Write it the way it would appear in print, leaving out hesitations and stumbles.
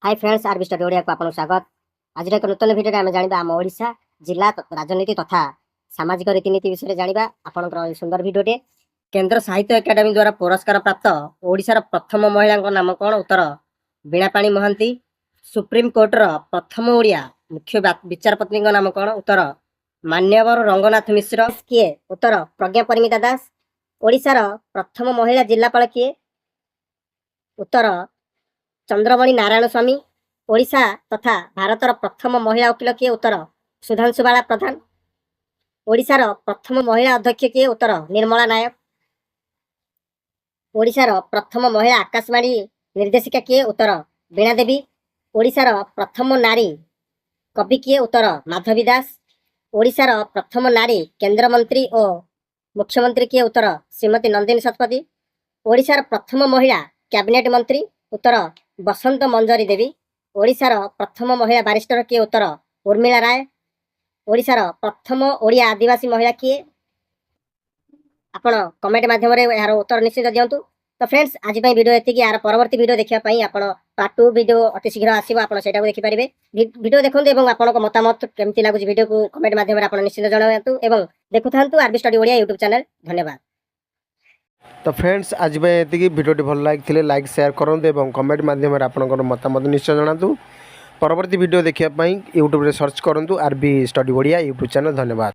हाय friends R B study Odia को आपन स्वागत। आज एक नूतन वीडियो में आम जानिबा आम ओडिशा जिला राजनीति तथा सामाजिक रीतिनीति विषय जानिबा आपनकर सुंदर वीडियोटे। केंद्र साहित्य एकेडमी द्वारा पुरस्कार प्राप्त ओडिशार प्रथम महिला नाम कौन? उत्तर वीणापाणी महांती। सुप्रीम कोर्टर प्रथम ओडिया मुख्य विचारपति नाम कौन? उत्तर मान्यवर रंगनाथ मिश्र। किए? उत्तर प्रज्ञा परिमिता दास। ओडिशार प्रथम महिला जिलापाल किए? उत्तर चंद्रमणि नारायण स्वामी। ओडिशा तथा भारतर प्रथम महिला वकील किए? उत्तर सुधांशुबाला प्रधान। ओडिशार प्रथम महिला अध्यक्ष किए? उत्तर निर्मला नायक। ओडिशार प्रथम महिला आकाशवाणी निर्देशिका किए? उत्तर वीणा देवी। ओडिशार प्रथम नारी कवि किए? उत्तर माधवी दास। ओडिशार प्रथम नारी केंद्र मंत्री और मुख्यमंत्री किए? उत्तर श्रीमती नंदिनी शतपथी। ओडिशार प्रथम महिला कैबिनेट मंत्री? उत्तर बसंत मंजरी देवी। ओडिशार प्रथम महिला बारिस्टर किए? उत्तर उर्मिला राय। ओडिशार प्रथम ओडिया आदिवासी महिला किए? आपण कमेंट माध्यम यार उत्तर निश्चित दिंतु। तो फ्रेंड्स आज वीडियो एति यार परवर्ती वीडियो देखा आपण पार्ट 2 वीडियो अति शीघ्र आसीबो। आपण सेटा को देखि परिबे। वीडियो देखंतु एवं आपन को मतामत केमति लागुची वीडियो को कमेंट माध्यम आपण निश्चित जणावंतु एवं देखुथांतु RB study Odia YouTube channel. धन्यवाद। तो फ्रेंड्स आज ये भिडियोटी भल लगी लाइक शेयर करूँ और कमेंट माध्यम आपंकर मतामत निश्चय जनातु। परवर्ती वीडियो देखापी यूट्यूब सर्च करूँ R B study Odia YouTube channel. धन्यवाद।